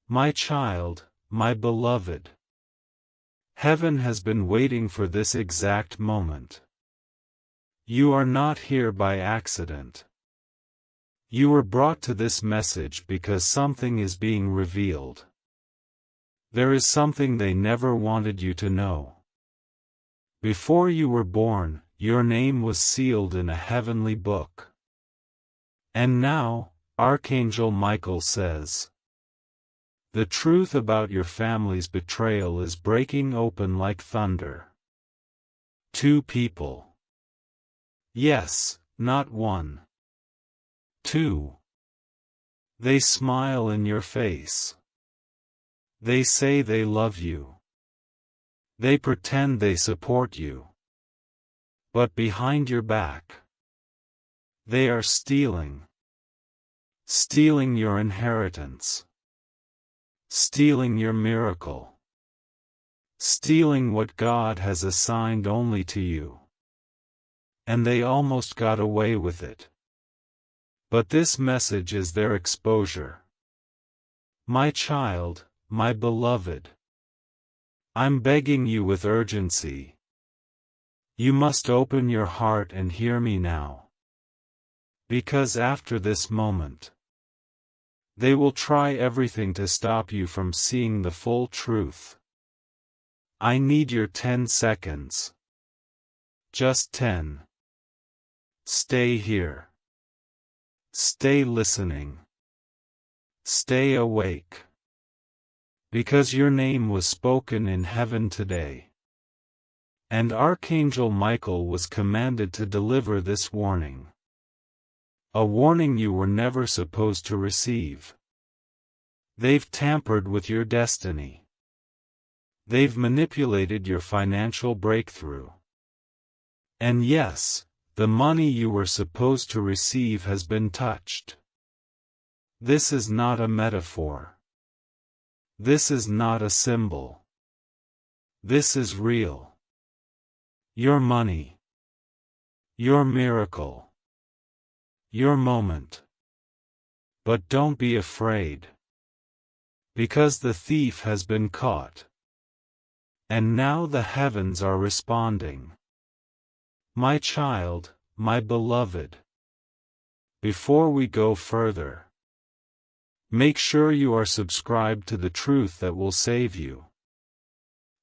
My child, my beloved. Heaven has been waiting for this exact moment. You are not here by accident. You were brought to this message because something is being revealed. There is something they never wanted you to know. Before you were born, your name was sealed in a heavenly book. And now, Archangel Michael says, the truth about your family's betrayal is breaking open like thunder. 2 people. Yes, not 1. 2. They smile in your face. They say they love you. They pretend they support you. But behind your back, they are stealing. Stealing your inheritance. Stealing your miracle. Stealing what God has assigned only to you. And they almost got away with it. But this message is their exposure. My child, my beloved. I'm begging you with urgency. You must open your heart and hear me now. Because after this moment, they will try everything to stop you from seeing the full truth. I need your 10 seconds. Just 10. Stay here. Stay listening. Stay awake. Because your name was spoken in heaven today. And Archangel Michael was commanded to deliver this warning. A warning you were never supposed to receive. They've tampered with your destiny. They've manipulated your financial breakthrough. And yes, the money you were supposed to receive has been touched. This is not a metaphor. This is not a symbol. This is real. Your money. Your miracle. Your moment. But don't be afraid. Because the thief has been caught. And now the heavens are responding. My child, my beloved. Before we go further, make sure you are subscribed to the truth that will save you.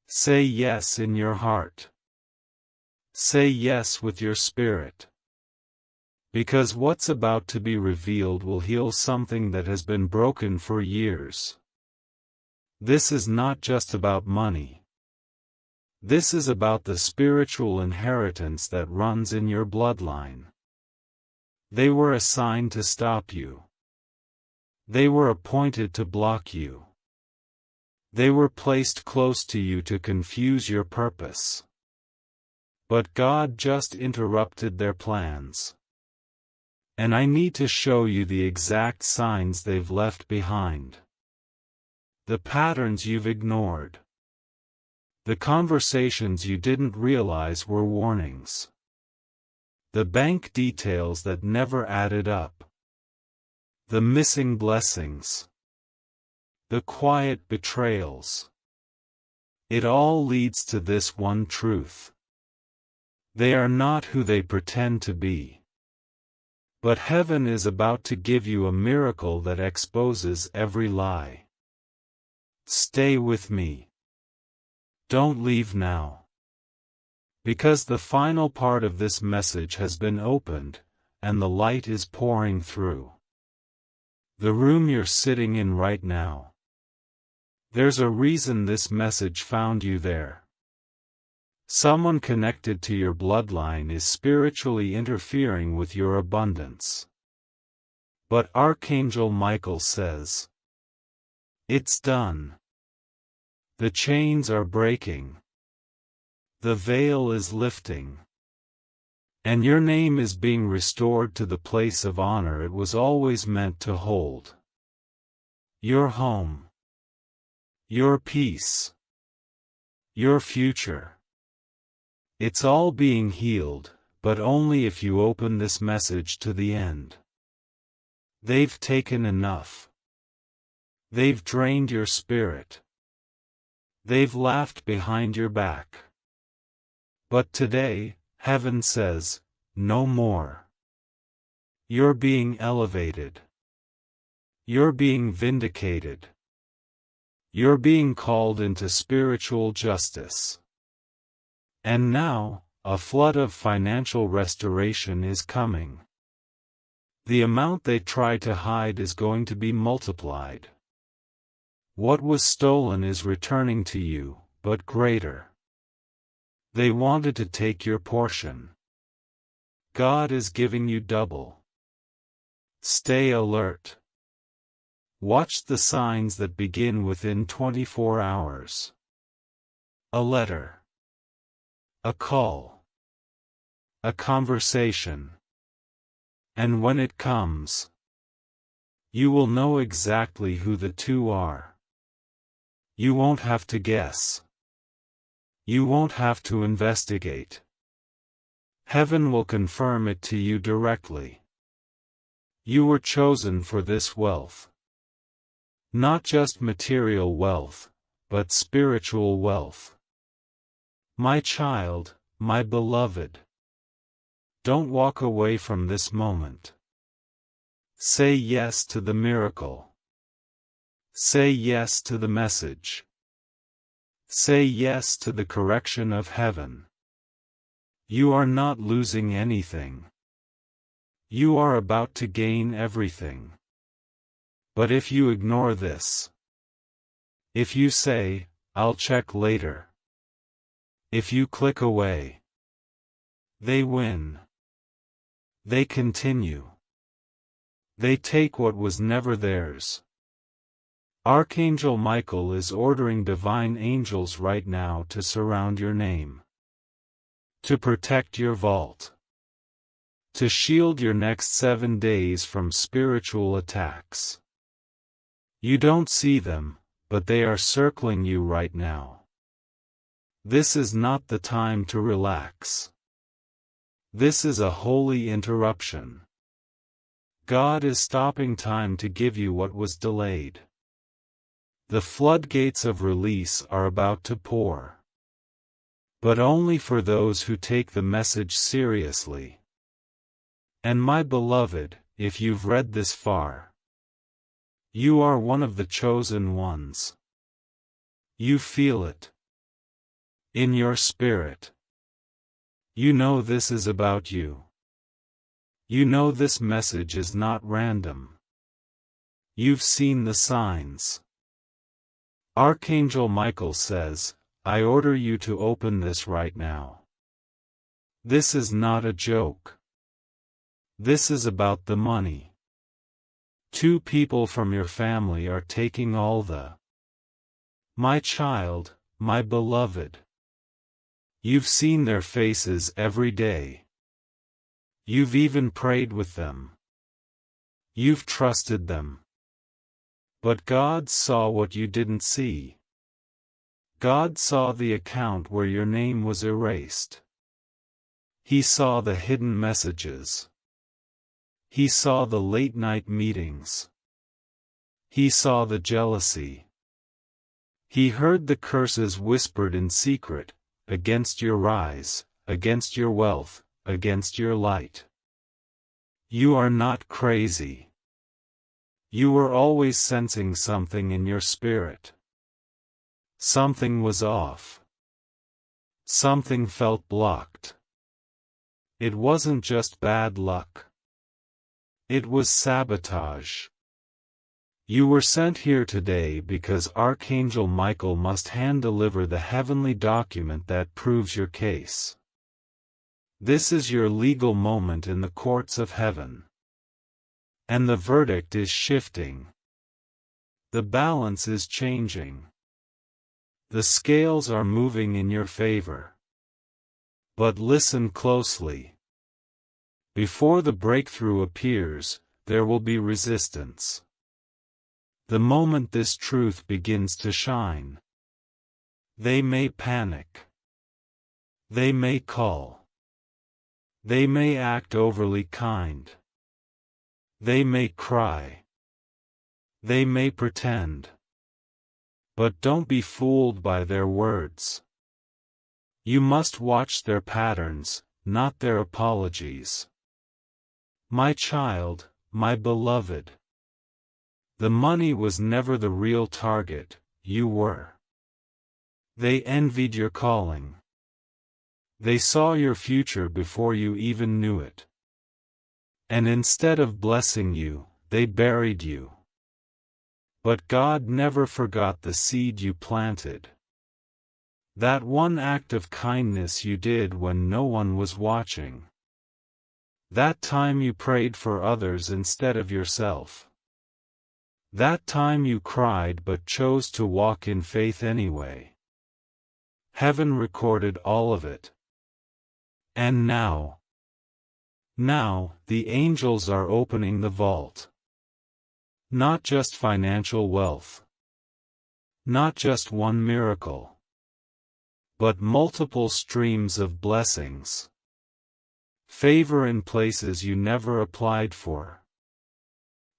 Say yes in your heart. Say yes with your spirit. Because what's about to be revealed will heal something that has been broken for years. This is not just about money. This is about the spiritual inheritance that runs in your bloodline. They were assigned to stop you. They were appointed to block you. They were placed close to you to confuse your purpose. But God just interrupted their plans. And I need to show you the exact signs they've left behind. The patterns you've ignored. The conversations you didn't realize were warnings. The bank details that never added up. The missing blessings. The quiet betrayals. It all leads to this one truth. They are not who they pretend to be. But heaven is about to give you a miracle that exposes every lie. Stay with me. Don't leave now. Because the final part of this message has been opened, and the light is pouring through. The room you're sitting in right now. There's a reason this message found you there. Someone connected to your bloodline is spiritually interfering with your abundance. But Archangel Michael says, it's done. The chains are breaking. The veil is lifting. And your name is being restored to the place of honor it was always meant to hold. Your home. Your peace. Your future. It's all being healed, but only if you open this message to the end. They've taken enough. They've drained your spirit. They've laughed behind your back. But today, heaven says, no more. You're being elevated. You're being vindicated. You're being called into spiritual justice. And now, a flood of financial restoration is coming. The amount they try to hide is going to be multiplied. What was stolen is returning to you, but greater. They wanted to take your portion. God is giving you double. Stay alert. Watch the signs that begin within 24 hours. A letter. A call. A conversation. And when it comes, you will know exactly who the two are. You won't have to guess. You won't have to investigate. Heaven will confirm it to you directly. You were chosen for this wealth. Not just material wealth, but spiritual wealth. My child, my beloved. Don't walk away from this moment. Say yes to the miracle. Say yes to the message. Say yes to the correction of heaven. You are not losing anything. You are about to gain everything. But if you ignore this, if you say, I'll check later, if you click away, they win. They continue. They take what was never theirs. Archangel Michael is ordering divine angels right now to surround your name, to protect your vault, to shield your next 7 days from spiritual attacks. You don't see them, but they are circling you right now. This is not the time to relax. This is a holy interruption. God is stopping time to give you what was delayed. The floodgates of release are about to pour. But only for those who take the message seriously. And my beloved, if you've read this far, you are one of the chosen ones. You feel it. In your spirit. You know this is about you. You know this message is not random. You've seen the signs. Archangel Michael says, I order you to open this right now. This is not a joke. This is about the money. 2 people from your family are taking all the. My child, my beloved. You've seen their faces every day. You've even prayed with them. You've trusted them. But God saw what you didn't see. God saw the account where your name was erased. He saw the hidden messages. He saw the late-night meetings. He saw the jealousy. He heard the curses whispered in secret, against your rise, against your wealth, against your light. You are not crazy. You were always sensing something in your spirit. Something was off. Something felt blocked. It wasn't just bad luck. It was sabotage. You were sent here today because Archangel Michael must hand-deliver the heavenly document that proves your case. This is your legal moment in the courts of heaven. And the verdict is shifting. The balance is changing. The scales are moving in your favor. But listen closely. Before the breakthrough appears, there will be resistance. The moment this truth begins to shine, they may panic. They may call. They may act overly kind. They may cry. They may pretend. But don't be fooled by their words. You must watch their patterns, not their apologies. My child, my beloved. The money was never the real target, you were. They envied your calling. They saw your future before you even knew it. And instead of blessing you, they buried you. But God never forgot the seed you planted. That one act of kindness you did when no one was watching. That time you prayed for others instead of yourself. That time you cried but chose to walk in faith anyway. Heaven recorded all of it. And now, the angels are opening the vault. Not just financial wealth. Not just one miracle. But multiple streams of blessings. Favor in places you never applied for.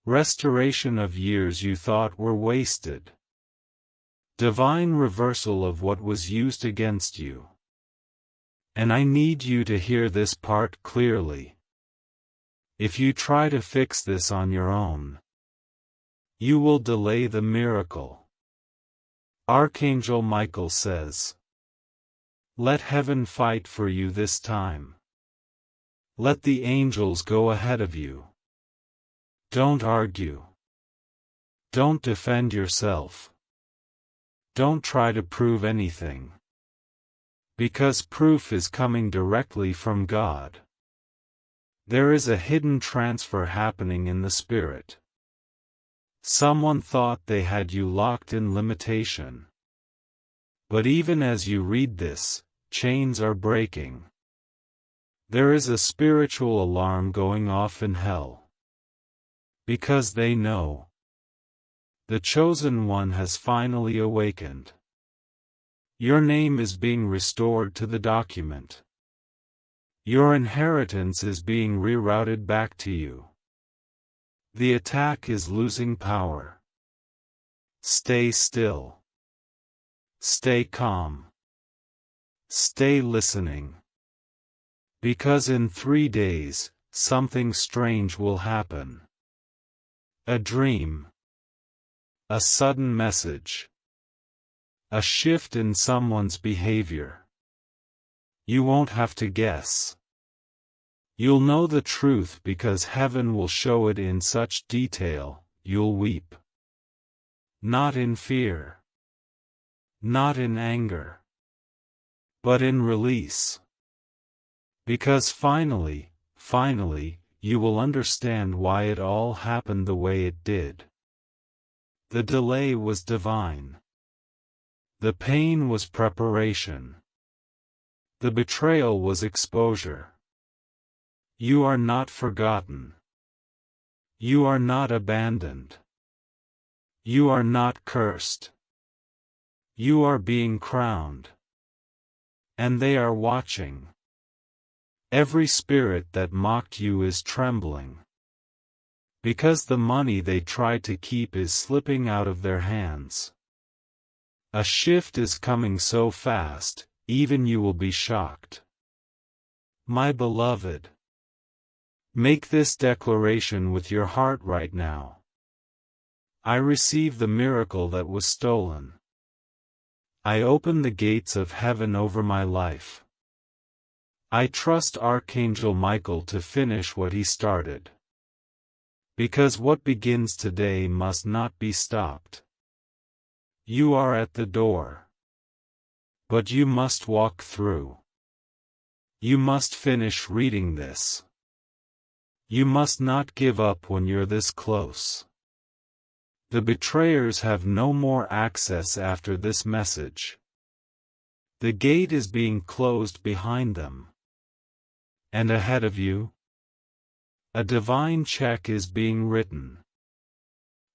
Restoration of years you thought were wasted. Divine reversal of what was used against you. And I need you to hear this part clearly. If you try to fix this on your own, you will delay the miracle. Archangel Michael says, "Let heaven fight for you this time. Let the angels go ahead of you. Don't argue. Don't defend yourself. Don't try to prove anything. Because proof is coming directly from God. There is a hidden transfer happening in the spirit. Someone thought they had you locked in limitation. But even as you read this, chains are breaking. There is a spiritual alarm going off in hell. Because they know. The chosen one has finally awakened. Your name is being restored to the document. Your inheritance is being rerouted back to you. The attack is losing power. Stay still. Stay calm. Stay listening. Because in 3 days, something strange will happen. A dream. A sudden message. A shift in someone's behavior. You won't have to guess. You'll know the truth because heaven will show it in such detail, you'll weep. Not in fear. Not in anger. But in release. Because finally, you will understand why it all happened the way it did. The delay was divine. The pain was preparation. The betrayal was exposure. You are not forgotten. You are not abandoned. You are not cursed. You are being crowned. And they are watching. Every spirit that mocked you is trembling. Because the money they tried to keep is slipping out of their hands. A shift is coming so fast, even you will be shocked. My beloved, make this declaration with your heart right now. I receive the miracle that was stolen. I open the gates of heaven over my life. I trust Archangel Michael to finish what he started. Because what begins today must not be stopped. You are at the door. But you must walk through. You must finish reading this. You must not give up when you're this close. The betrayers have no more access after this message. The gate is being closed behind them. And ahead of you, a divine check is being written.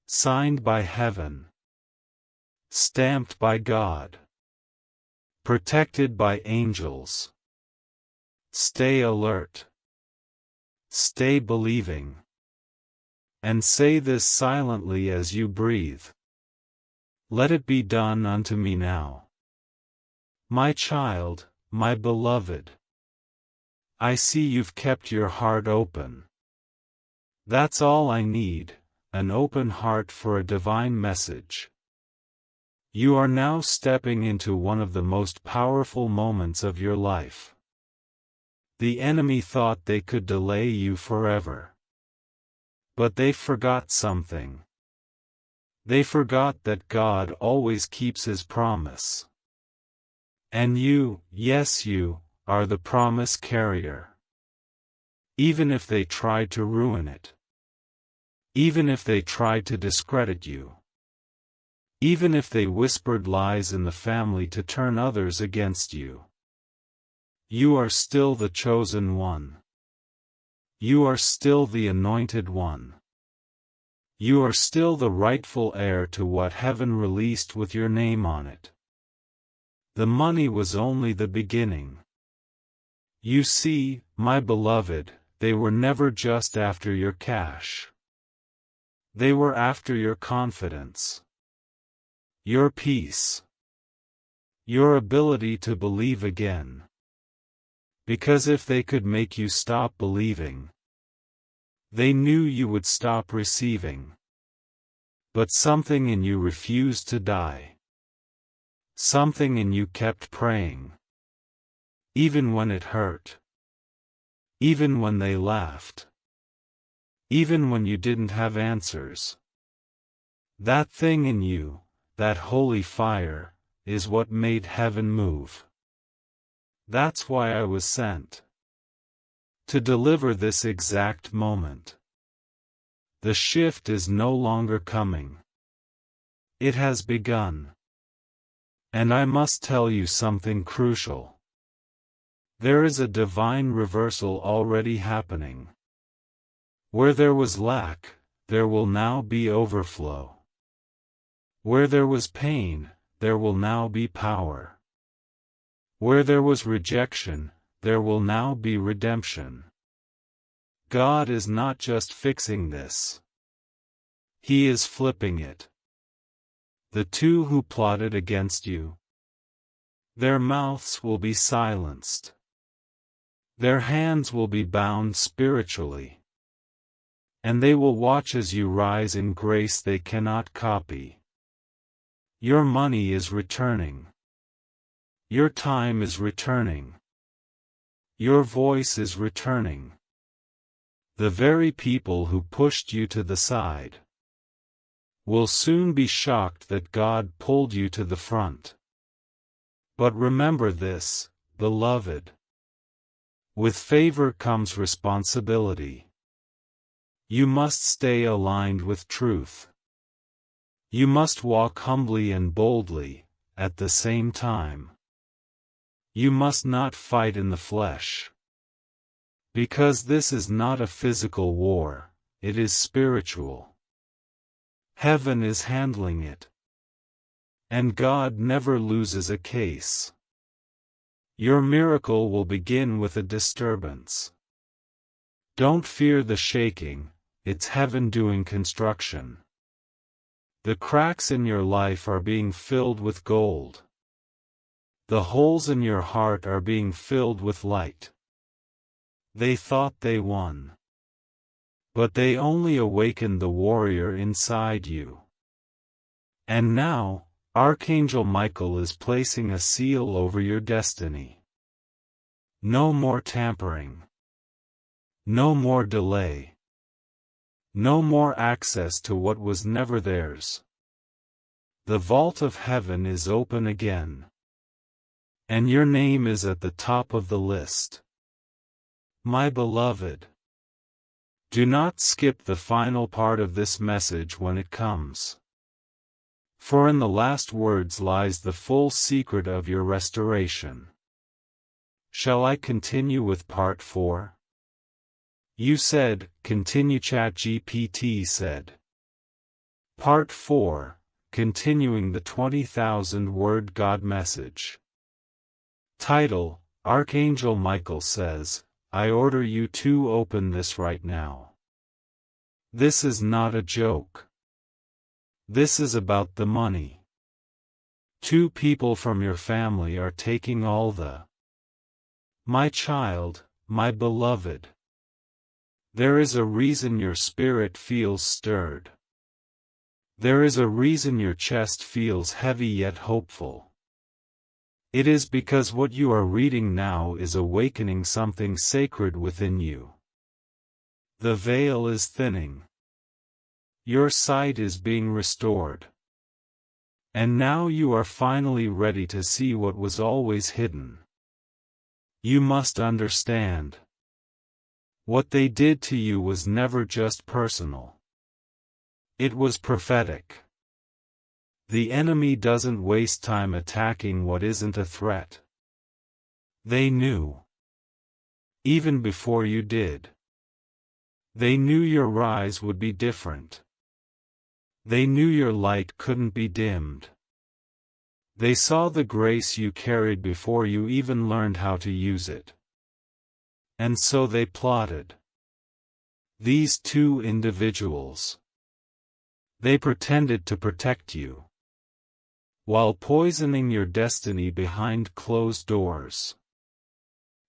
Signed by heaven. Stamped by God. Protected by angels. Stay alert. Stay believing. And say this silently as you breathe. Let it be done unto me now. My child, my beloved. I see you've kept your heart open. That's all I need, an open heart for a divine message. You are now stepping into one of the most powerful moments of your life. The enemy thought they could delay you forever. But they forgot something. They forgot that God always keeps His promise. And you, yes you, are the promise carrier. Even if they tried to ruin it. Even if they tried to discredit you. Even if they whispered lies in the family to turn others against you. You are still the chosen one. You are still the anointed one. You are still the rightful heir to what heaven released with your name on it. The money was only the beginning. You see, my beloved, they were never just after your cash. They were after your confidence. Your peace. Your ability to believe again. Because if they could make you stop believing, they knew you would stop receiving. But something in you refused to die. Something in you kept praying. Even when it hurt. Even when they laughed. Even when you didn't have answers. That thing in you, that holy fire, is what made heaven move. That's why I was sent. To deliver this exact moment. The shift is no longer coming. It has begun. And I must tell you something crucial. There is a divine reversal already happening. Where there was lack, there will now be overflow. Where there was pain, there will now be power. Where there was rejection, there will now be redemption. God is not just fixing this. He is flipping it. The two who plotted against you, their mouths will be silenced. Their hands will be bound spiritually. And they will watch as you rise in grace they cannot copy. Your money is returning. Your time is returning. Your voice is returning. The very people who pushed you to the side will soon be shocked that God pulled you to the front. But remember this, beloved. With favor comes responsibility. You must stay aligned with truth. You must walk humbly and boldly, at the same time. You must not fight in the flesh. Because this is not a physical war, it is spiritual. Heaven is handling it. And God never loses a case. Your miracle will begin with a disturbance. Don't fear the shaking, it's heaven doing construction. The cracks in your life are being filled with gold. The holes in your heart are being filled with light. They thought they won. But they only awakened the warrior inside you. And now, Archangel Michael is placing a seal over your destiny. No more tampering. No more delay. No more access to what was never theirs. The vault of heaven is open again. And your name is at the top of the list. My beloved. Do not skip the final part of this message when it comes. For in the last words lies the full secret of your restoration. Shall I continue with part 4? You said, continue. ChatGPT said. Part 4, continuing the 20,000-word God message. Title, Archangel Michael says, I order you to open this right now. This is not a joke. This is about the money. 2 people from your family are taking all the. My child, my beloved. There is a reason your spirit feels stirred. There is a reason your chest feels heavy yet hopeful. It is because what you are reading now is awakening something sacred within you. The veil is thinning. Your sight is being restored. And now you are finally ready to see what was always hidden. You must understand. What they did to you was never just personal. It was prophetic. The enemy doesn't waste time attacking what isn't a threat. They knew. Even before you did. They knew your rise would be different. They knew your light couldn't be dimmed. They saw the grace you carried before you even learned how to use it. And so they plotted. These 2 individuals. They pretended to protect you, while poisoning your destiny behind closed doors.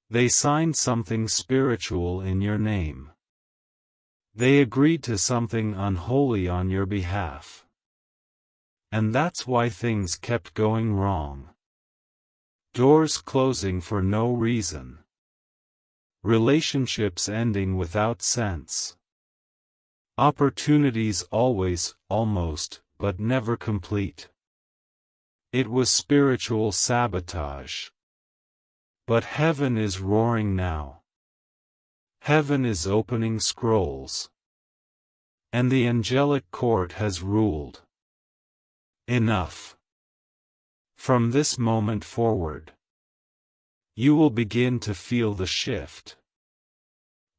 They signed something spiritual in your name. They agreed to something unholy on your behalf. And that's why things kept going wrong. Doors closing for no reason. Relationships ending without sense. Opportunities always, almost, but never complete. It was spiritual sabotage. But heaven is roaring now. Heaven is opening scrolls. And the angelic court has ruled. Enough. From this moment forward, you will begin to feel the shift.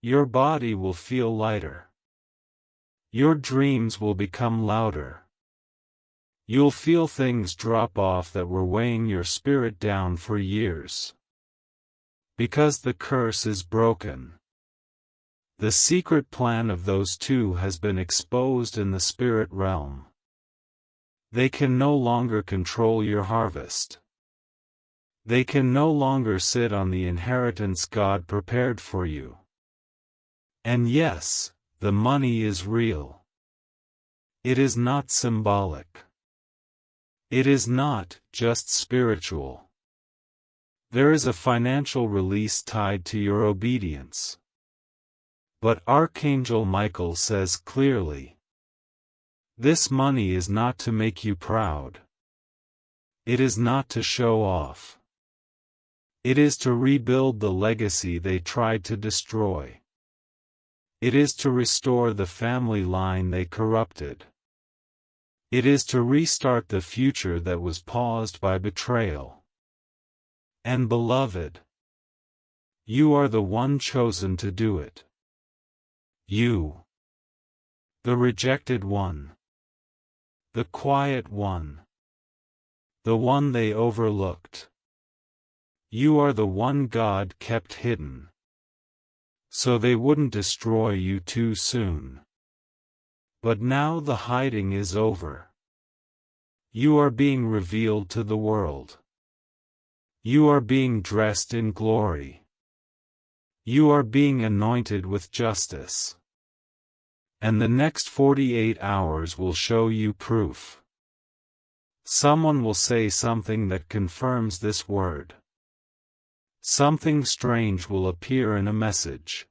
Your body will feel lighter. Your dreams will become louder. You'll feel things drop off that were weighing your spirit down for years. Because the curse is broken. The secret plan of those 2 has been exposed in the spirit realm. They can no longer control your harvest. They can no longer sit on the inheritance God prepared for you. And yes, the money is real. It is not symbolic. It is not just spiritual. There is a financial release tied to your obedience. But Archangel Michael says clearly, this money is not to make you proud. It is not to show off. It is to rebuild the legacy they tried to destroy. It is to restore the family line they corrupted. It is to restart the future that was paused by betrayal. And beloved, you are the one chosen to do it. You. The rejected one. The quiet one. The one they overlooked. You are the one God kept hidden. So they wouldn't destroy you too soon. But now the hiding is over. You are being revealed to the world. You are being dressed in glory. You are being anointed with justice. And the next 48 hours will show you proof. Someone will say something that confirms this word. Something strange will appear in a message.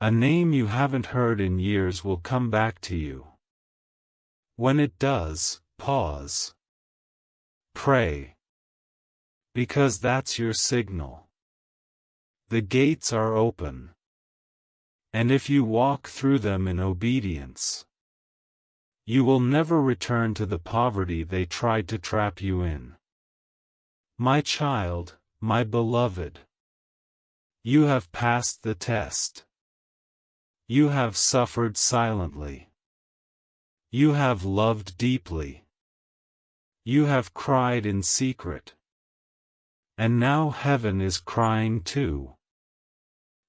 A name you haven't heard in years will come back to you. When it does, pause. Pray. Because that's your signal. The gates are open. And if you walk through them in obedience, you will never return to the poverty they tried to trap you in. My child, my beloved, you have passed the test. You have suffered silently. You have loved deeply. You have cried in secret. And now heaven is crying too.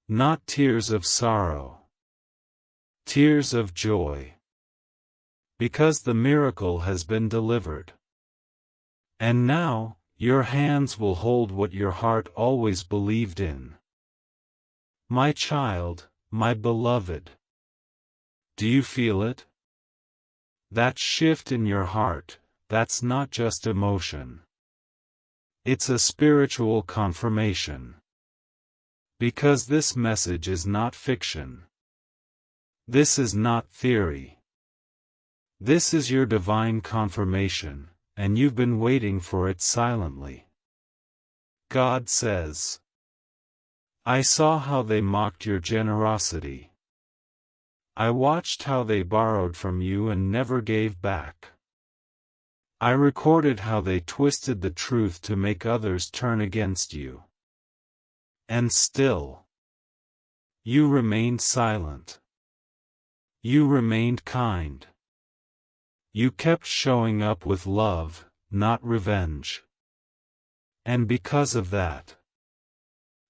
Not tears of sorrow. Tears of joy. Because the miracle has been delivered. And now, your hands will hold what your heart always believed in. My child, my beloved. Do you feel it? That shift in your heart, that's not just emotion. It's a spiritual confirmation. Because this message is not fiction. This is not theory. This is your divine confirmation, and you've been waiting for it silently. God says, I saw how they mocked your generosity. I watched how they borrowed from you and never gave back. I recorded how they twisted the truth to make others turn against you. And still, you remained silent. You remained kind. You kept showing up with love, not revenge. And because of that,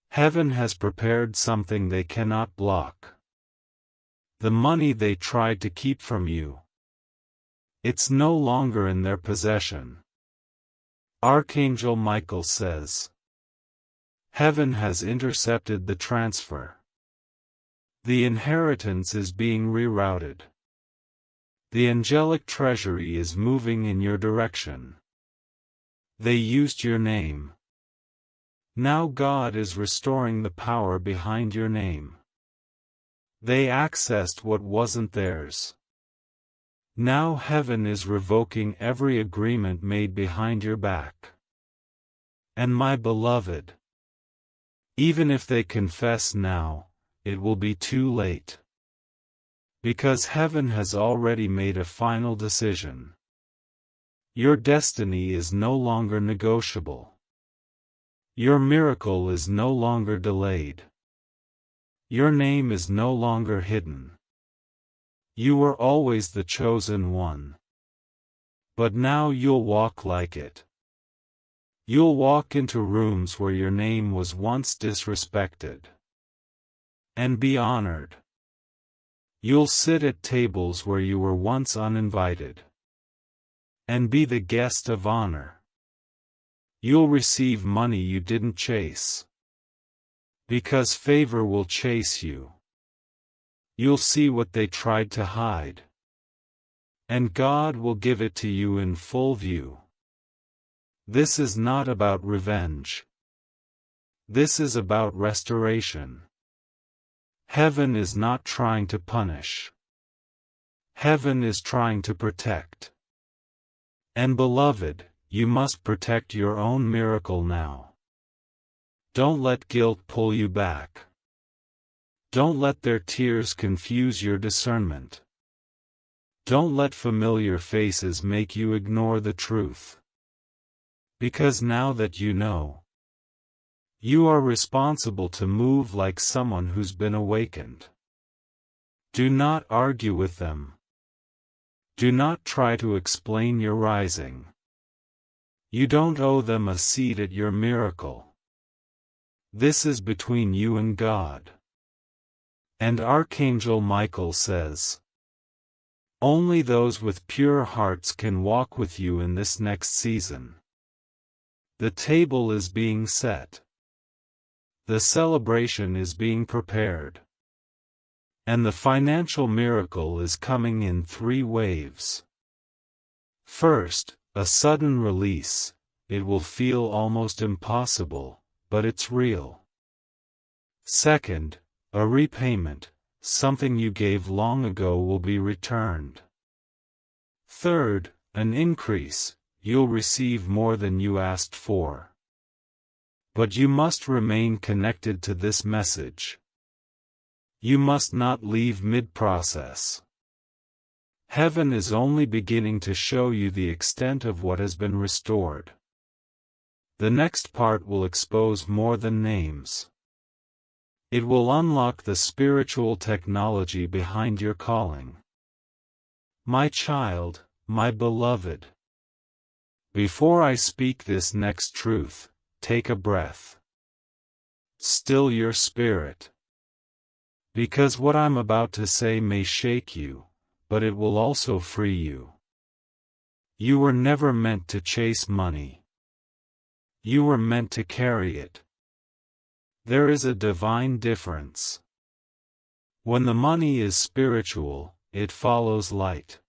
heaven has prepared something they cannot block. The money they tried to keep from you. It's no longer in their possession. Archangel Michael says, heaven has intercepted the transfer. The inheritance is being rerouted. The angelic treasury is moving in your direction. They used your name. Now God is restoring the power behind your name. They accessed what wasn't theirs. Now heaven is revoking every agreement made behind your back. And my beloved, even if they confess now, it will be too late. Because heaven has already made a final decision. Your destiny is no longer negotiable. Your miracle is no longer delayed. Your name is no longer hidden. You were always the chosen one. But now you'll walk like it. You'll walk into rooms where your name was once disrespected. And be honored. You'll sit at tables where you were once uninvited. And be the guest of honor. You'll receive money you didn't chase. Because favor will chase you. You'll see what they tried to hide. And God will give it to you in full view. This is not about revenge. This is about restoration. Heaven is not trying to punish. Heaven is trying to protect. And beloved, you must protect your own miracle now. Don't let guilt pull you back. Don't let their tears confuse your discernment. Don't let familiar faces make you ignore the truth. Because now that you know, you are responsible to move like someone who's been awakened. Do not argue with them. Do not try to explain your rising. You don't owe them a seat at your miracle. This is between you and God. And Archangel Michael says, only those with pure hearts can walk with you in this next season. The table is being set. The celebration is being prepared. And the financial miracle is coming in 3 waves. First, a sudden release. It will feel almost impossible, but it's real. Second, a repayment. Something you gave long ago will be returned. Third, an increase. You'll receive more than you asked for. But you must remain connected to this message. You must not leave mid-process. Heaven is only beginning to show you the extent of what has been restored. The next part will expose more than names. It will unlock the spiritual technology behind your calling. My child, my beloved. Before I speak this next truth, take a breath. Still your spirit. Because what I'm about to say may shake you, but it will also free you. You were never meant to chase money. You were meant to carry it. There is a divine difference. When the money is spiritual, it follows light.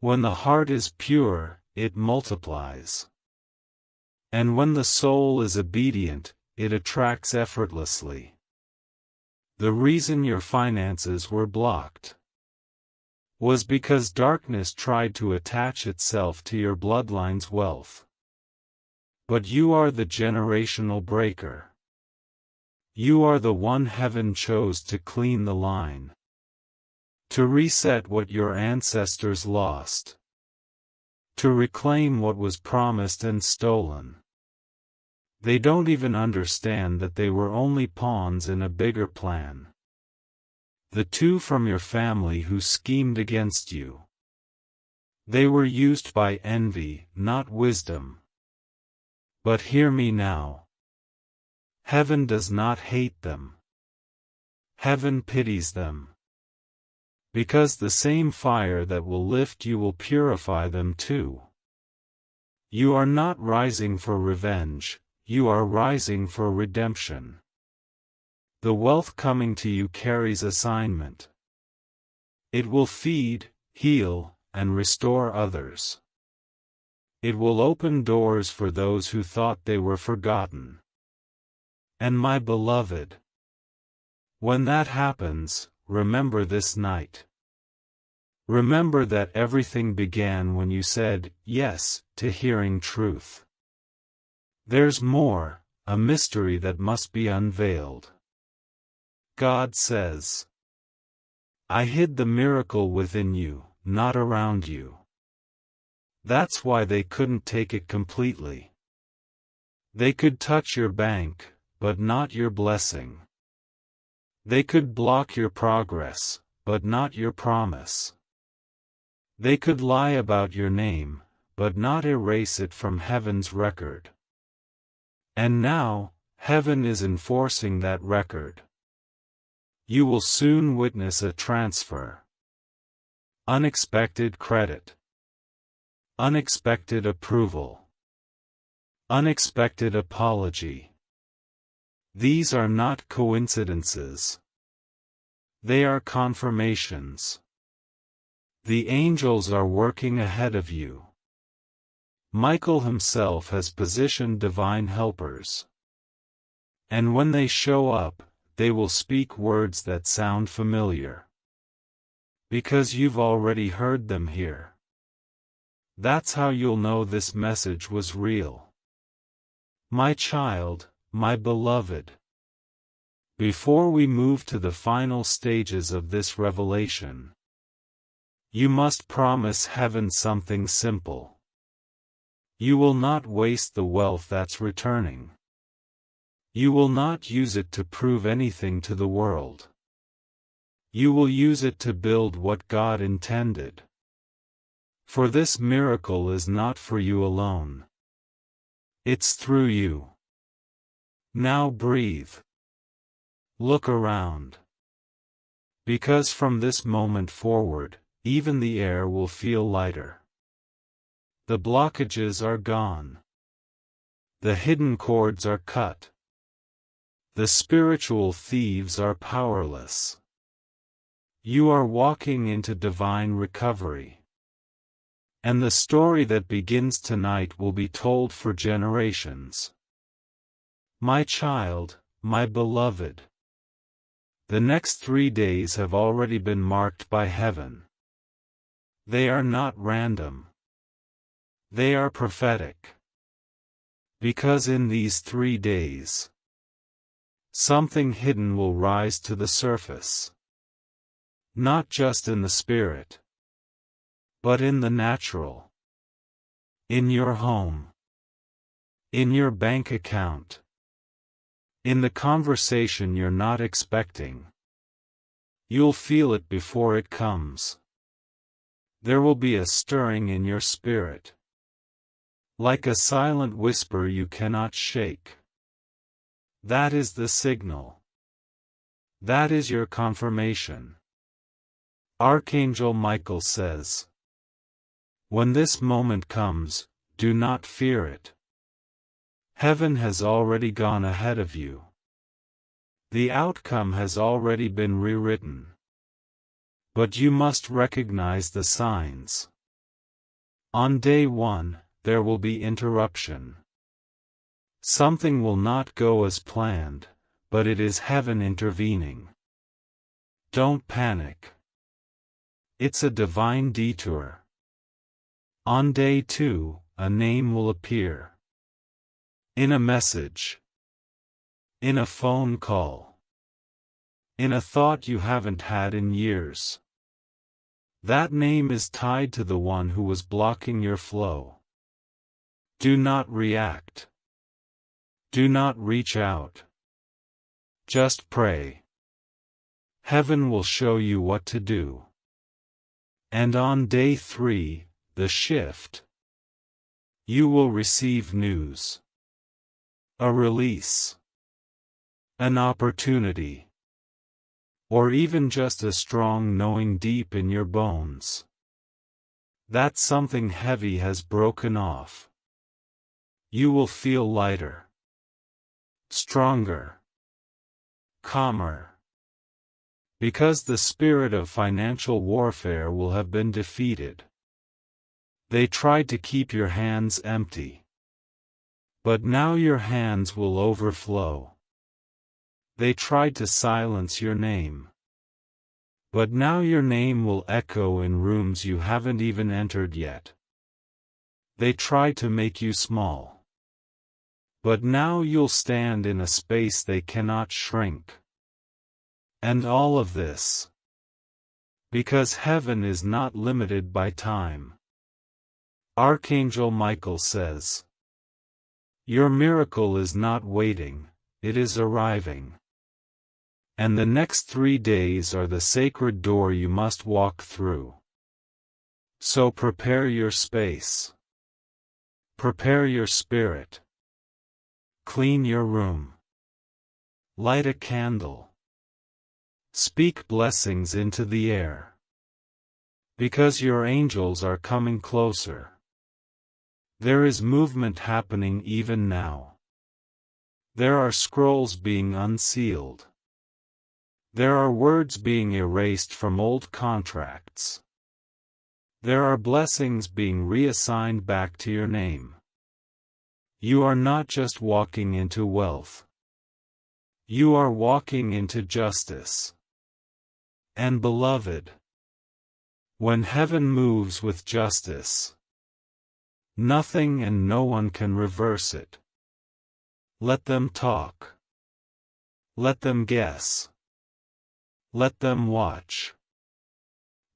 When the heart is pure, it multiplies. And when the soul is obedient, it attracts effortlessly. The reason your finances were blocked was because darkness tried to attach itself to your bloodline's wealth. But you are the generational breaker. You are the one heaven chose to clean the line, to reset what your ancestors lost, to reclaim what was promised and stolen. They don't even understand that they were only pawns in a bigger plan. The two from your family who schemed against you. They were used by envy, not wisdom. But hear me now. Heaven does not hate them. Heaven pities them. Because the same fire that will lift you will purify them too. You are not rising for revenge. You are rising for redemption. The wealth coming to you carries assignment. It will feed, heal, and restore others. It will open doors for those who thought they were forgotten. And my beloved, when that happens, remember this night. Remember that everything began when you said yes to hearing truth. There's more, a mystery that must be unveiled. God says, I hid the miracle within you, not around you. That's why they couldn't take it completely. They could touch your bank, but not your blessing. They could block your progress, but not your promise. They could lie about your name, but not erase it from heaven's record. And now, heaven is enforcing that record. You will soon witness a transfer. Unexpected credit. Unexpected approval. Unexpected apology. These are not coincidences. They are confirmations. The angels are working ahead of you. Michael himself has positioned divine helpers. And when they show up, they will speak words that sound familiar. Because you've already heard them here. That's how you'll know this message was real. My child, my beloved. Before we move to the final stages of this revelation, you must promise heaven something simple. You will not waste the wealth that's returning. You will not use it to prove anything to the world. You will use it to build what God intended. For this miracle is not for you alone. It's through you. Now breathe. Look around. Because from this moment forward, even the air will feel lighter. The blockages are gone. The hidden cords are cut. The spiritual thieves are powerless. You are walking into divine recovery. And the story that begins tonight will be told for generations. My child, my beloved. The next 3 days have already been marked by heaven. They are not random. They are prophetic. Because in these 3 days, something hidden will rise to the surface. Not just in the spirit, but in the natural. In your home. In your bank account. In the conversation you're not expecting. You'll feel it before it comes. There will be a stirring in your spirit. Like a silent whisper you cannot shake. That is the signal. That is your confirmation. Archangel Michael says, when this moment comes, do not fear it. Heaven has already gone ahead of you. The outcome has already been rewritten. But you must recognize the signs. On day 1, there will be interruption. Something will not go as planned, but it is heaven intervening. Don't panic. It's a divine detour. On day 2, a name will appear. In a message. In a phone call. In a thought you haven't had in years. That name is tied to the one who was blocking your flow. Do not react. Do not reach out. Just pray. Heaven will show you what to do. And on day 3, the shift. You will receive news. A release. An opportunity. Or even just a strong knowing deep in your bones that something heavy has broken off. You will feel lighter, stronger, calmer, because the spirit of financial warfare will have been defeated. They tried to keep your hands empty, but now your hands will overflow. They tried to silence your name. But now your name will echo in rooms you haven't even entered yet. They tried to make you small. But now you'll stand in a space they cannot shrink. And all of this, because heaven is not limited by time. Archangel Michael says, your miracle is not waiting, it is arriving. And the next 3 days are the sacred door you must walk through. So prepare your space. Prepare your spirit. Clean your room. Light a candle. Speak blessings into the air. Because your angels are coming closer. There is movement happening even now. There are scrolls being unsealed. There are words being erased from old contracts. There are blessings being reassigned back to your name. You are not just walking into wealth. You are walking into justice. And beloved, when heaven moves with justice, nothing and no one can reverse it. Let them talk. Let them guess. Let them watch.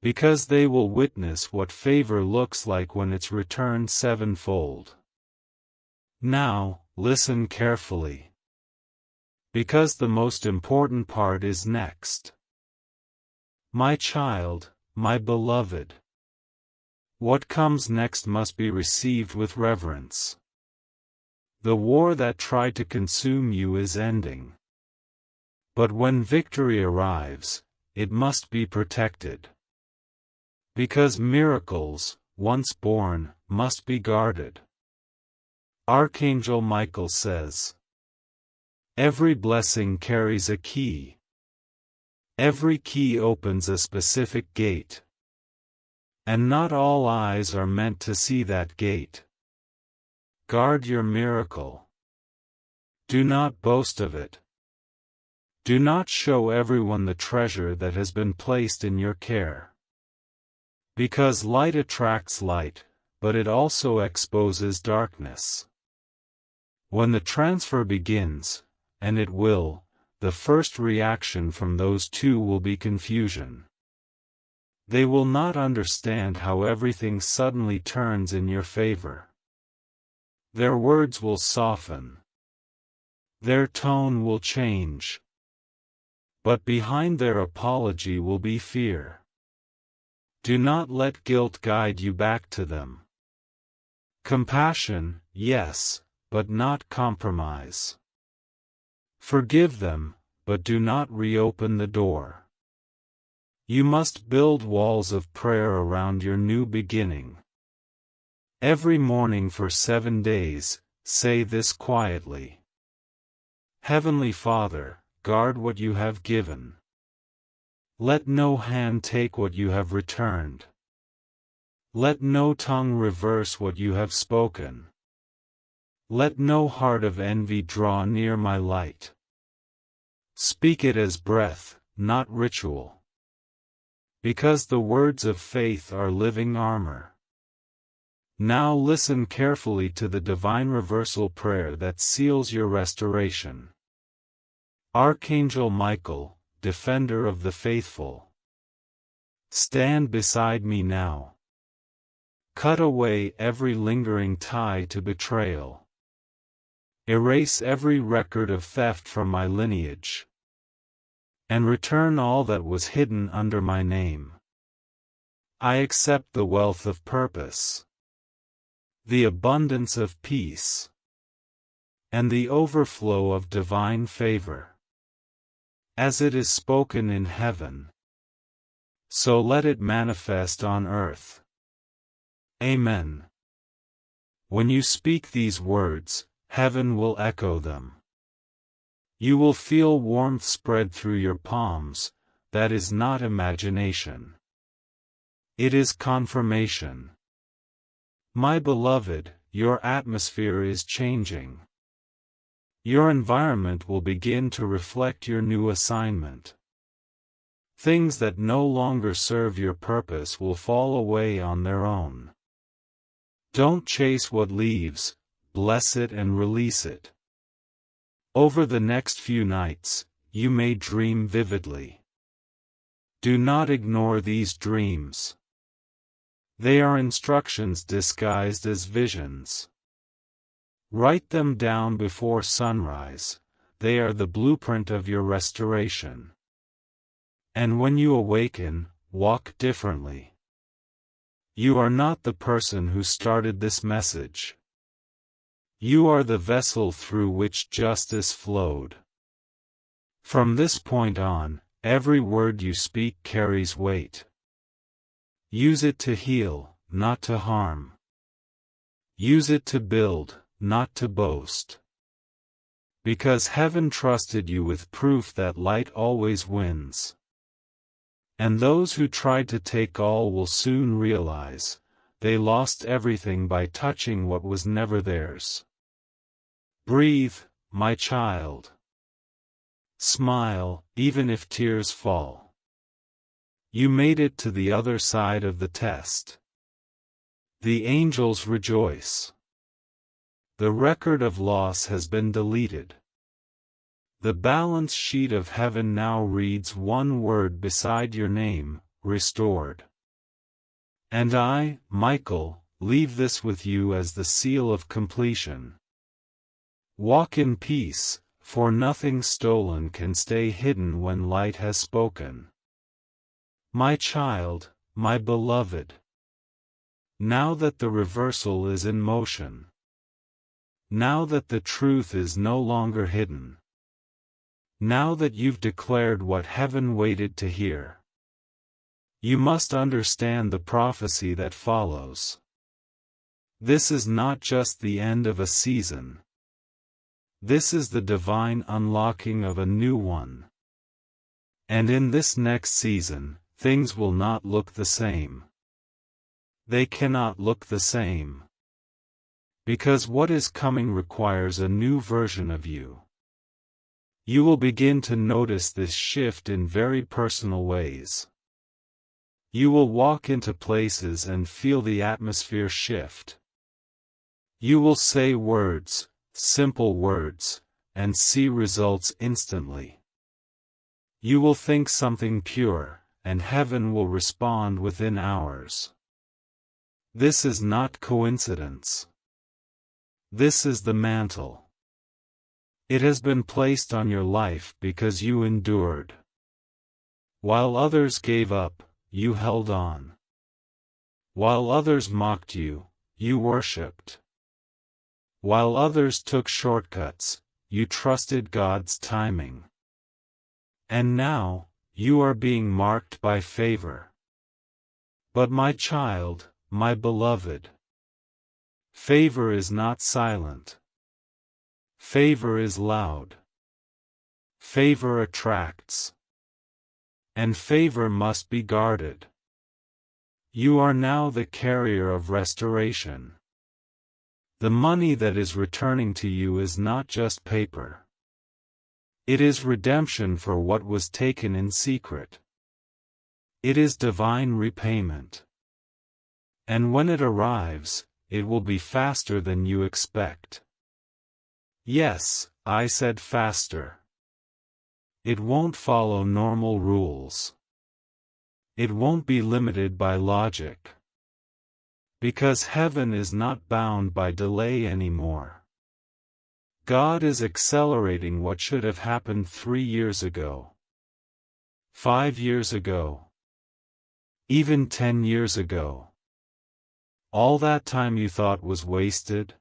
Because they will witness what favor looks like when it's returned sevenfold. Now, listen carefully. Because the most important part is next. My child, my beloved. What comes next must be received with reverence. The war that tried to consume you is ending. But when victory arrives, it must be protected. Because miracles, once born, must be guarded. Archangel Michael says, every blessing carries a key. Every key opens a specific gate. And not all eyes are meant to see that gate. Guard your miracle. Do not boast of it. Do not show everyone the treasure that has been placed in your care. Because light attracts light, but it also exposes darkness. When the transfer begins, and it will, the first reaction from those two will be confusion. They will not understand how everything suddenly turns in your favor. Their words will soften. Their tone will change. But behind their apology will be fear. Do not let guilt guide you back to them. Compassion, yes, but not compromise. Forgive them, but do not reopen the door. You must build walls of prayer around your new beginning. Every morning for 7 days, say this quietly. Heavenly Father, guard what you have given. Let no hand take what you have returned. Let no tongue reverse what you have spoken. Let no heart of envy draw near my light. Speak it as breath, not ritual. Because the words of faith are living armor. Now listen carefully to the divine reversal prayer that seals your restoration. Archangel Michael, defender of the faithful. Stand beside me now. Cut away every lingering tie to betrayal. Erase every record of theft from my lineage. And return all that was hidden under my name. I accept the wealth of purpose, the abundance of peace, and the overflow of divine favor. As it is spoken in heaven, so let it manifest on earth. Amen. When you speak these words, heaven will echo them. You will feel warmth spread through your palms. That is not imagination. It is confirmation. My beloved, your atmosphere is changing. Your environment will begin to reflect your new assignment. Things that no longer serve your purpose will fall away on their own. Don't chase what leaves, bless it and release it. Over the next few nights, you may dream vividly. Do not ignore these dreams. They are instructions disguised as visions. Write them down before sunrise. They are the blueprint of your restoration. And when you awaken, walk differently. You are not the person who started this message. You are the vessel through which justice flowed. From this point on, every word you speak carries weight. Use it to heal, not to harm. Use it to build, not to boast. Because heaven trusted you with proof that light always wins. And those who tried to take all will soon realize, they lost everything by touching what was never theirs. Breathe, my child. Smile, even if tears fall. You made it to the other side of the test. The angels rejoice. The record of loss has been deleted. The balance sheet of heaven now reads one word beside your name, restored. And I, Michael, leave this with you as the seal of completion. Walk in peace, for nothing stolen can stay hidden when light has spoken. My child, my beloved. Now that the reversal is in motion. Now that the truth is no longer hidden. Now that you've declared what heaven waited to hear. You must understand the prophecy that follows. This is not just the end of a season. This is the divine unlocking of a new one. And in this next season, things will not look the same. They cannot look the same. Because what is coming requires a new version of you. You will begin to notice this shift in very personal ways. You will walk into places and feel the atmosphere shift. You will say words, simple words, and see results instantly. You will think something pure, and heaven will respond within hours. This is not coincidence. This is the mantle. It has been placed on your life because you endured. While others gave up, you held on. While others mocked you, you worshipped. While others took shortcuts, you trusted God's timing. And now, you are being marked by favor. But my child, my beloved, favor is not silent. Favor is loud. Favor attracts. And favor must be guarded. You are now the carrier of restoration. The money that is returning to you is not just paper. It is redemption for what was taken in secret. It is divine repayment. And when it arrives, it will be faster than you expect. Yes, I said faster. It won't follow normal rules. It won't be limited by logic. Because heaven is not bound by delay anymore. God is accelerating what should have happened 3 years ago. 5 years ago. Even 10 years ago. All that time you thought was wasted?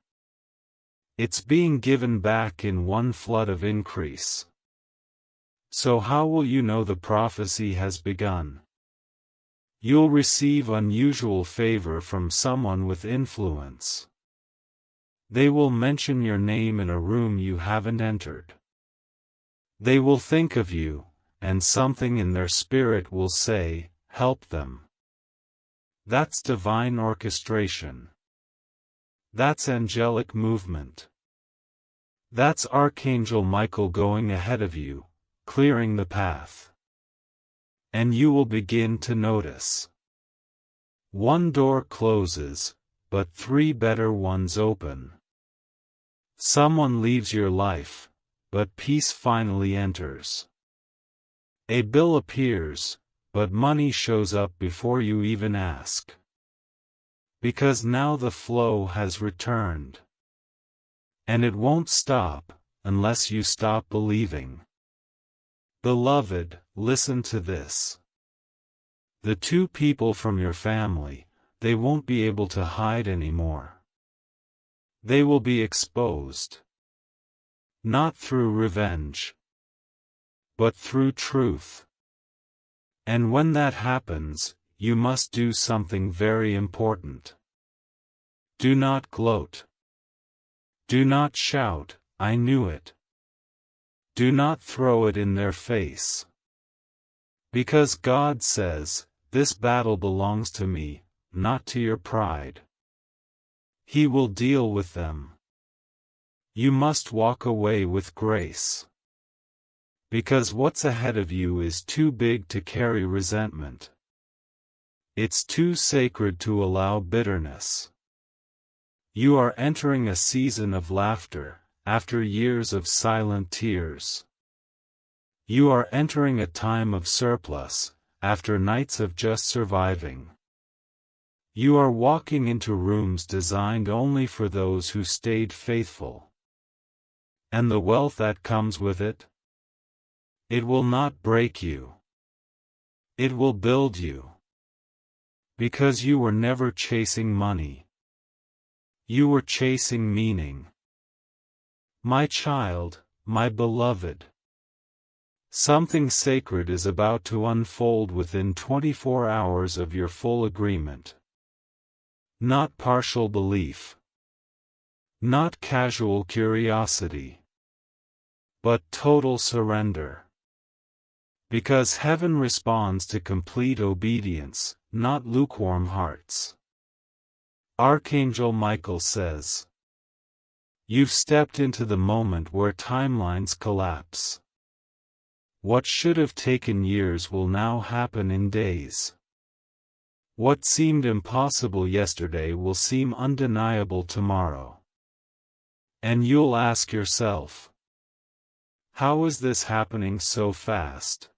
It's being given back in one flood of increase. So how will you know the prophecy has begun? You'll receive unusual favor from someone with influence. They will mention your name in a room you haven't entered. They will think of you, and something in their spirit will say, help them. That's divine orchestration. That's angelic movement. That's Archangel Michael going ahead of you, clearing the path. And you will begin to notice. One door closes, but 3 better ones open. Someone leaves your life, but peace finally enters. A bill appears, but money shows up before you even ask. Because now the flow has returned. And it won't stop, unless you stop believing. Beloved, listen to this. The 2 people from your family, they won't be able to hide anymore. They will be exposed. Not through revenge, but through truth. And when that happens, you must do something very important. Do not gloat. Do not shout, I knew it. Do not throw it in their face. Because God says, this battle belongs to me, not to your pride. He will deal with them. You must walk away with grace. Because what's ahead of you is too big to carry resentment. It's too sacred to allow bitterness. You are entering a season of laughter, after years of silent tears. You are entering a time of surplus, after nights of just surviving. You are walking into rooms designed only for those who stayed faithful. And the wealth that comes with it? It will not break you. It will build you. Because you were never chasing money. You were chasing meaning. My child, my beloved. Something sacred is about to unfold within 24 hours of your full agreement. Not partial belief. Not casual curiosity. But total surrender. Because heaven responds to complete obedience, not lukewarm hearts. Archangel Michael says, you've stepped into the moment where timelines collapse. What should have taken years will now happen in days. What seemed impossible yesterday will seem undeniable tomorrow. And you'll ask yourself, how is this happening so fast?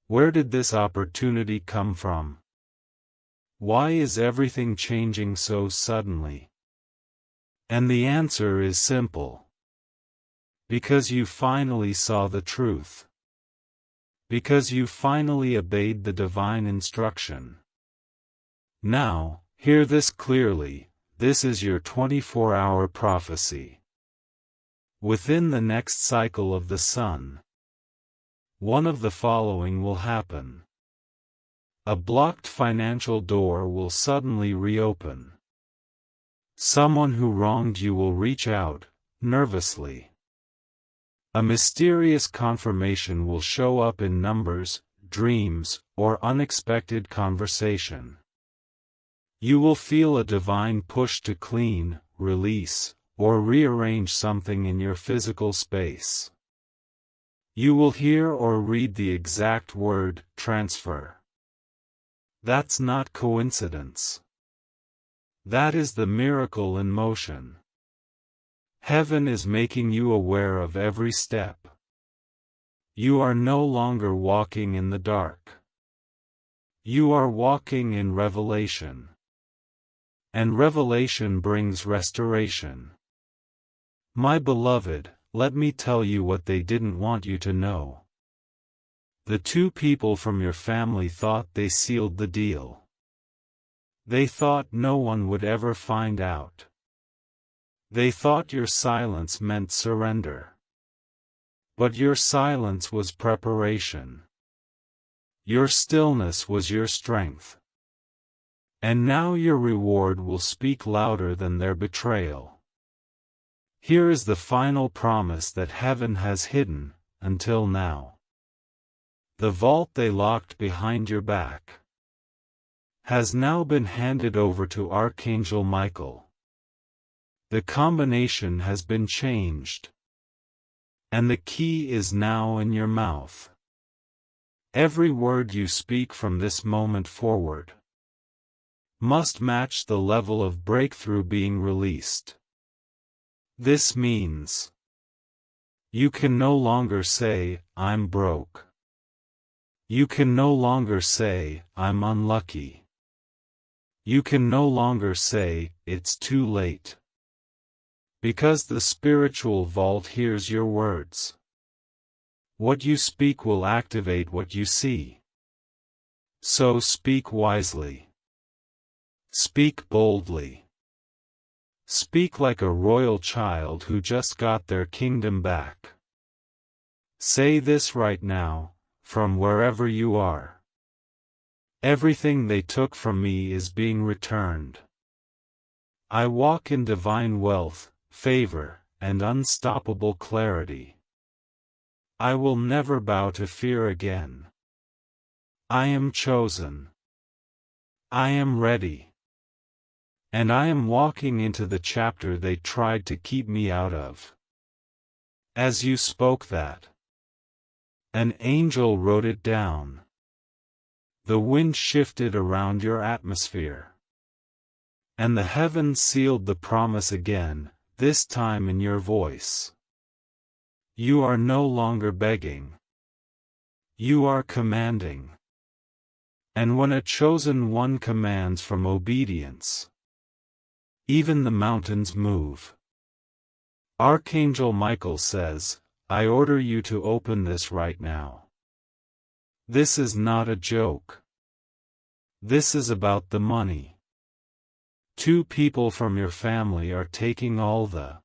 Where did this opportunity come from? Why is everything changing so suddenly? And the answer is simple. Because you finally saw the truth. Because you finally obeyed the divine instruction. Now, hear this clearly, this is your 24-hour prophecy. Within the next cycle of the sun, one of the following will happen. A blocked financial door will suddenly reopen. Someone who wronged you will reach out, nervously. A mysterious confirmation will show up in numbers, dreams, or unexpected conversation. You will feel a divine push to clean, release, or rearrange something in your physical space. You will hear or read the exact word, transfer. That's not coincidence. That is the miracle in motion. Heaven is making you aware of every step. You are no longer walking in the dark. You are walking in revelation. And revelation brings restoration. My beloved, let me tell you what they didn't want you to know. The two people from your family thought they sealed the deal. They thought no one would ever find out. They thought your silence meant surrender. But your silence was preparation. Your stillness was your strength. And now your reward will speak louder than their betrayal. Here is the final promise that heaven has hidden, until now. The vault they locked behind your back has now been handed over to Archangel Michael. The combination has been changed. And the key is now in your mouth. Every word you speak from this moment forward must match the level of breakthrough being released. This means you can no longer say, "I'm broke." You can no longer say, "I'm unlucky." You can no longer say, "It's too late." Because the spiritual vault hears your words. What you speak will activate what you see. So speak wisely. Speak boldly. Speak like a royal child who just got their kingdom back. Say this right now, from wherever you are. Everything they took from me is being returned. I walk in divine wealth, favor, and unstoppable clarity. I will never bow to fear again. I am chosen. I am ready. And I am walking into the chapter they tried to keep me out of. As you spoke that, an angel wrote it down. The wind shifted around your atmosphere. And the heavens sealed the promise again, this time in your voice. You are no longer begging. You are commanding. And when a chosen one commands from obedience, even the mountains move. Archangel Michael says, I order you to open this right now. This is not a joke. This is about the money. Two people from your family are taking all the.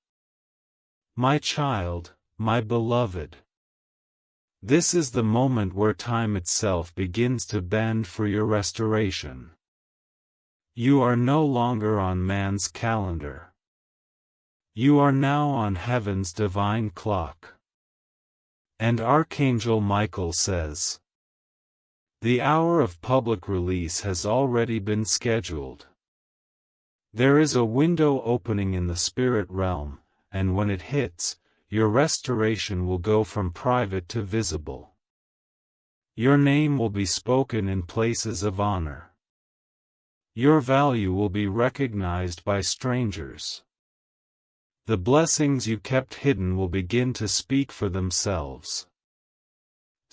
My child, my beloved. This is the moment where time itself begins to bend for your restoration. You are no longer on man's calendar. You are now on heaven's divine clock. And Archangel Michael says, the hour of public release has already been scheduled. There is a window opening in the spirit realm, and when it hits, your restoration will go from private to visible. Your name will be spoken in places of honor. Your value will be recognized by strangers. The blessings you kept hidden will begin to speak for themselves.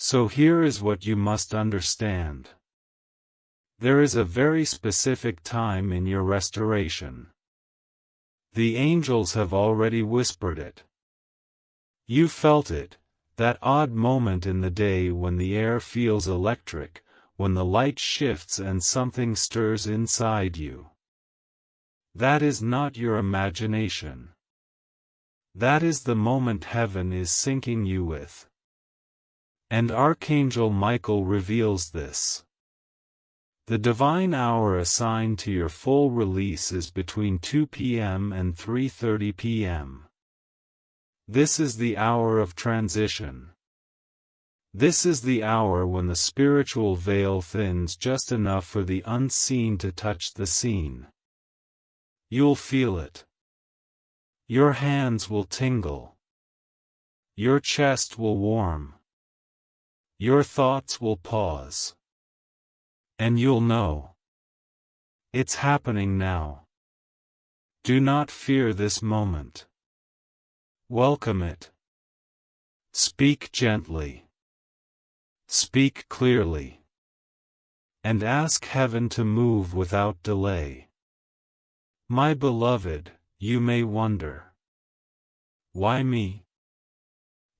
So here is what you must understand. There is a very specific time in your restoration. The angels have already whispered it. You felt it, that odd moment in the day when the air feels electric, when the light shifts and something stirs inside you. That is not your imagination. That is the moment heaven is syncing you with. And Archangel Michael reveals this. The divine hour assigned to your full release is between 2 p.m. and 3:30 p.m. This is the hour of transition. This is the hour when the spiritual veil thins just enough for the unseen to touch the seen. You'll feel it. Your hands will tingle. Your chest will warm. Your thoughts will pause. And you'll know. It's happening now. Do not fear this moment. Welcome it. Speak gently. Speak clearly. And ask heaven to move without delay. My beloved, you may wonder. Why me?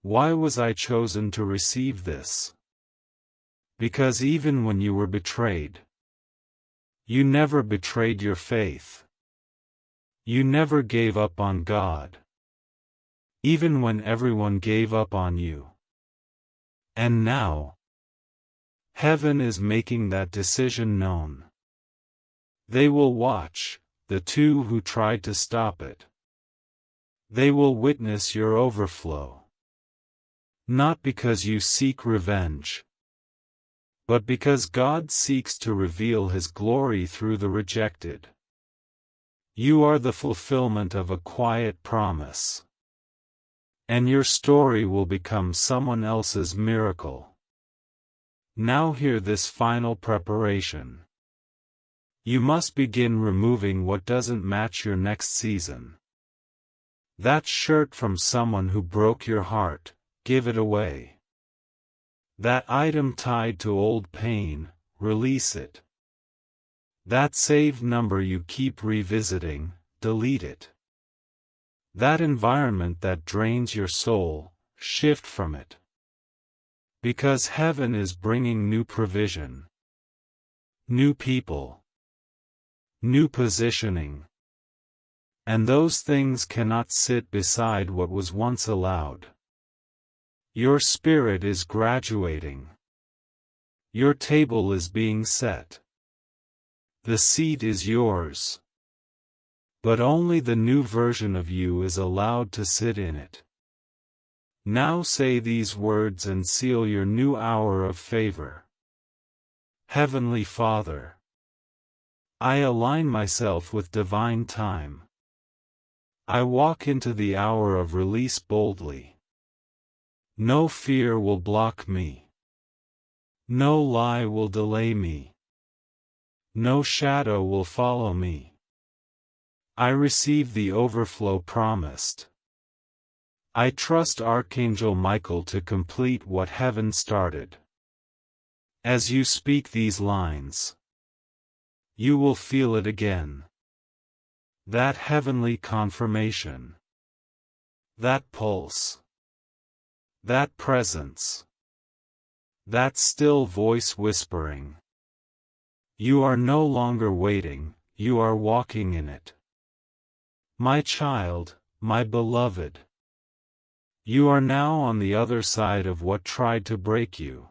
Why was I chosen to receive this? Because even when you were betrayed, you never betrayed your faith. You never gave up on God. Even when everyone gave up on you. And now, heaven is making that decision known. They will watch, the two who tried to stop it. They will witness your overflow. Not because you seek revenge, but because God seeks to reveal His glory through the rejected. You are the fulfillment of a quiet promise. And your story will become someone else's miracle. Now hear this final preparation. You must begin removing what doesn't match your next season. That shirt from someone who broke your heart, give it away. That item tied to old pain, release it. That saved number you keep revisiting, delete it. That environment that drains your soul, shift from it. Because heaven is bringing new provision. New people. New positioning. And those things cannot sit beside what was once allowed. Your spirit is graduating. Your table is being set. The seat is yours. But only the new version of you is allowed to sit in it. Now say these words and seal your new hour of favor. Heavenly Father, I align myself with divine time. I walk into the hour of release boldly. No fear will block me. No lie will delay me. No shadow will follow me. I receive the overflow promised. I trust Archangel Michael to complete what heaven started. As you speak these lines, you will feel it again. That heavenly confirmation. That pulse. That presence. That still voice whispering. You are no longer waiting, you are walking in it. My child, my beloved. You are now on the other side of what tried to break you.